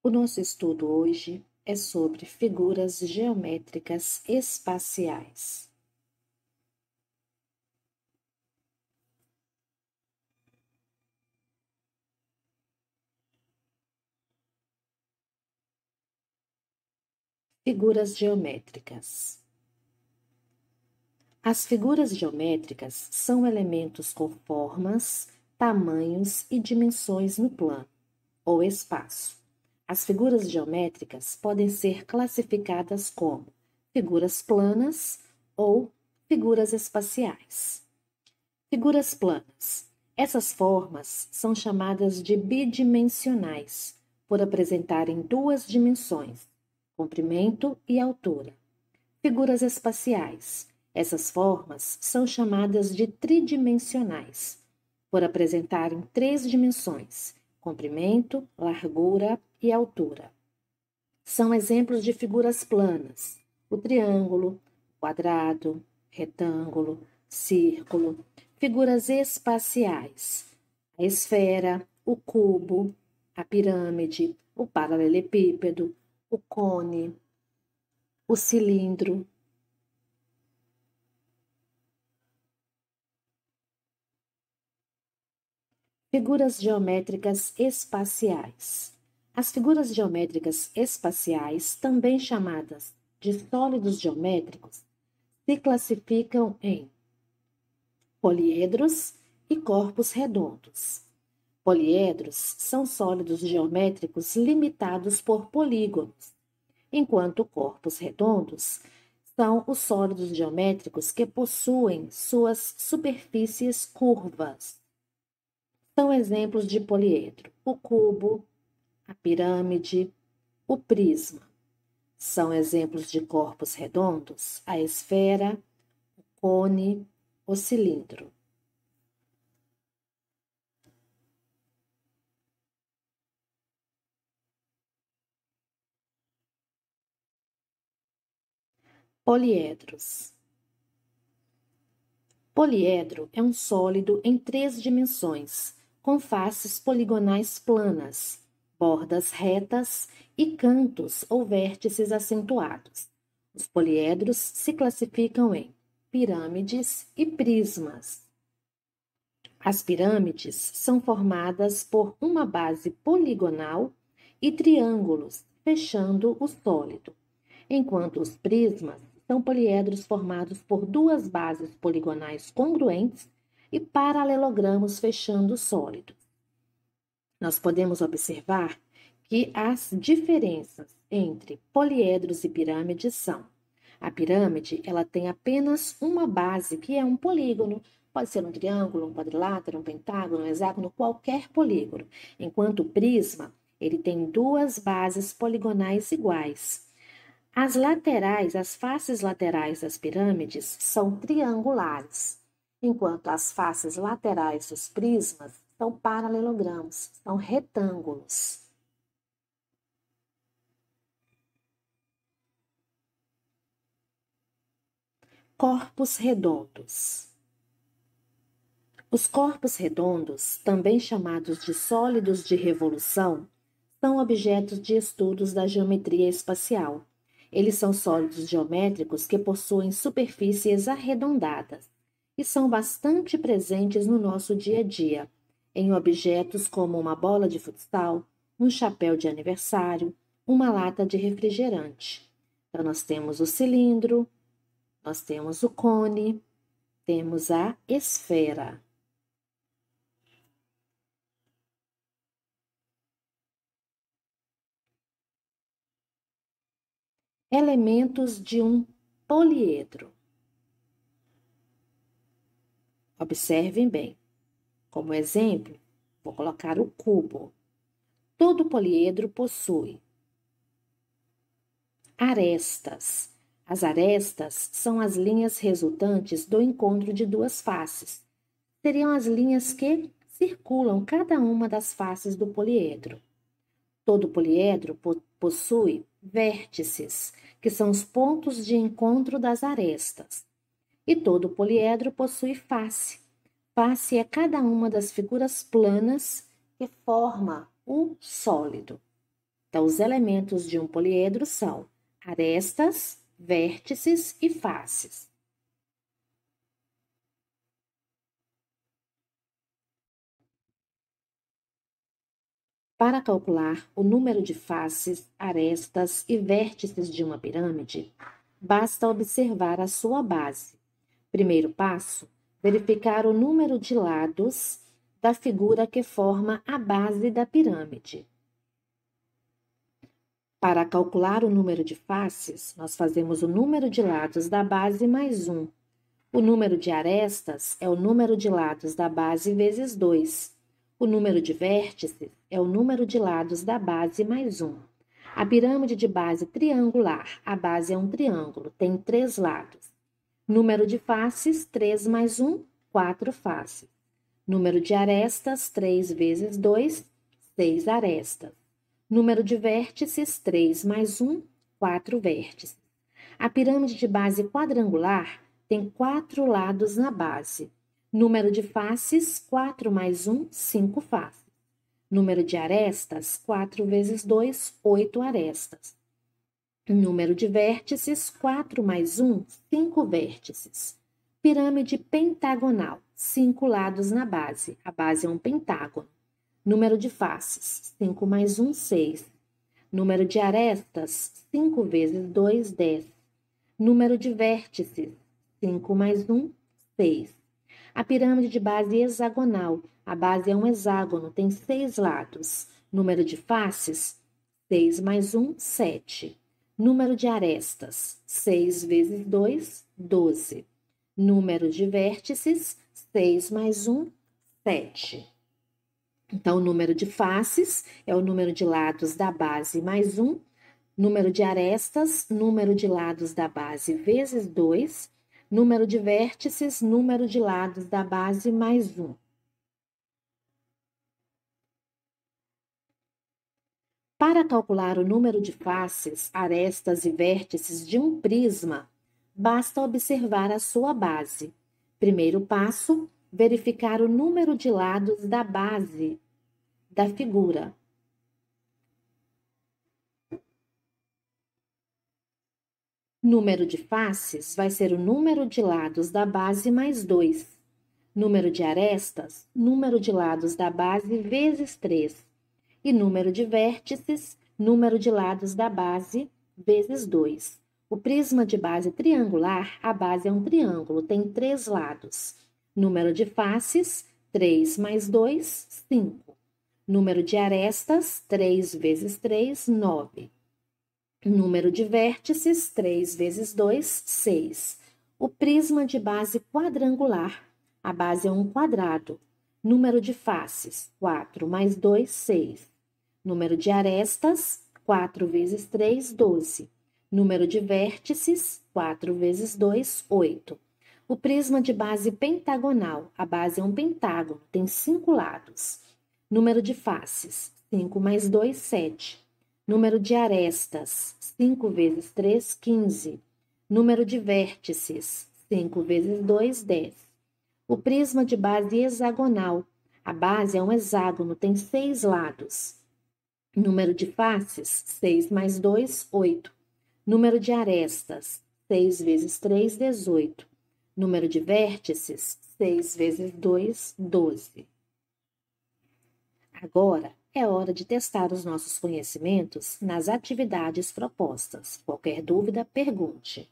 O nosso estudo hoje é sobre figuras geométricas espaciais. Figuras geométricas. As figuras geométricas são elementos com formas, tamanhos e dimensões no plano ou espaço. As figuras geométricas podem ser classificadas como figuras planas ou figuras espaciais. Figuras planas. Essas formas são chamadas de bidimensionais, por apresentarem duas dimensões, comprimento e altura. Figuras espaciais. Essas formas são chamadas de tridimensionais, por apresentarem três dimensões, comprimento, largura e altura. São exemplos de figuras planas: o triângulo, o quadrado, retângulo, círculo. Figuras espaciais: a esfera, o cubo, a pirâmide, o paralelepípedo, o cone, o cilindro. Figuras geométricas espaciais. As figuras geométricas espaciais, também chamadas de sólidos geométricos, se classificam em poliedros e corpos redondos. Poliedros são sólidos geométricos limitados por polígonos, enquanto corpos redondos são os sólidos geométricos que possuem suas superfícies curvas. São exemplos de poliedro: o cubo, a pirâmide, o prisma. São exemplos de corpos redondos: a esfera, o cone, o cilindro. Poliedros. Poliedro é um sólido em três dimensões, com faces poligonais planas, bordas retas e cantos ou vértices acentuados. Os poliedros se classificam em pirâmides e prismas. As pirâmides são formadas por uma base poligonal e triângulos, fechando o sólido, enquanto os prismas são poliedros formados por duas bases poligonais congruentes e paralelogramos fechando o sólido. Nós podemos observar que as diferenças entre poliedros e pirâmides são: a pirâmide, ela tem apenas uma base, que é um polígono. Pode ser um triângulo, um quadrilátero, um pentágono, um hexágono, qualquer polígono. Enquanto o prisma, ele tem duas bases poligonais iguais. As laterais, as faces laterais das pirâmides são triangulares, enquanto as faces laterais dos prismas são paralelogramos, são retângulos. Corpos redondos. Os corpos redondos, também chamados de sólidos de revolução, são objetos de estudos da geometria espacial. Eles são sólidos geométricos que possuem superfícies arredondadas e são bastante presentes no nosso dia a dia, em objetos como uma bola de futsal, um chapéu de aniversário, uma lata de refrigerante. Então, nós temos o cilindro, nós temos o cone, temos a esfera. Elementos de um poliedro. Observem bem. Como exemplo, vou colocar o cubo. Todo poliedro possui arestas. As arestas são as linhas resultantes do encontro de duas faces. Seriam as linhas que circulam cada uma das faces do poliedro. Todo poliedro possui vértices, que são os pontos de encontro das arestas. E todo poliedro possui face. Face é cada uma das figuras planas que forma o sólido. Então, os elementos de um poliedro são arestas, vértices e faces. Para calcular o número de faces, arestas e vértices de uma pirâmide, basta observar a sua base. Primeiro passo, verificar o número de lados da figura que forma a base da pirâmide. Para calcular o número de faces, nós fazemos o número de lados da base mais 1. O número de arestas é o número de lados da base vezes 2. O número de vértices é o número de lados da base mais 1. A pirâmide de base triangular, a base é um triângulo, tem 3 lados. Número de faces, 3 mais 1, 4 faces. Número de arestas, 3 vezes 2, 6 arestas. Número de vértices, 3 mais 1, 4 vértices. A pirâmide de base quadrangular tem 4 lados na base. Número de faces, 4 mais 1, 5 faces. Número de arestas, 4 vezes 2, 8 arestas. Número de vértices, 4 mais 1, 5 vértices. Pirâmide pentagonal, 5 lados na base. A base é um pentágono. Número de faces, 5 mais 1, 6. Número de arestas, 5 vezes 2, 10. Número de vértices, 5 mais 1, 6. A pirâmide de base hexagonal. A base é um hexágono, tem 6 lados. Número de faces, 6 mais 1, 7. Número de arestas, 6 vezes 2, 12. Número de vértices, 6 mais 1, 7. Então, o número de faces é o número de lados da base mais 1. Número de arestas, número de lados da base vezes 2. Número de vértices, número de lados da base mais 1. Para calcular o número de faces, arestas e vértices de um prisma, basta observar a sua base. Primeiro passo, verificar o número de lados da base da figura. Número de faces vai ser o número de lados da base mais 2. Número de arestas, número de lados da base vezes 3. E número de vértices, número de lados da base vezes 2. O prisma de base triangular, a base é um triângulo, tem 3 lados. Número de faces, 3 mais 2, 5. Número de arestas, 3 vezes 3, 9. Número de vértices, 3 vezes 2, 6. O prisma de base quadrangular, a base é um quadrado. Número de faces, 4 mais 2, 6. Número de arestas, 4 vezes 3, 12. Número de vértices, 4 vezes 2, 8. O prisma de base pentagonal, a base é um pentágono, tem 5 lados. Número de faces, 5 mais 2, 7. Número de arestas, 5 vezes 3, 15. Número de vértices, 5 vezes 2, 10. O prisma de base hexagonal, a base é um hexágono, tem 6 lados. Número de faces, 6 mais 2, 8. Número de arestas, 6 vezes 3, 18. Número de vértices, 6 vezes 2, 12. Agora é hora de testar os nossos conhecimentos nas atividades propostas. Qualquer dúvida, pergunte.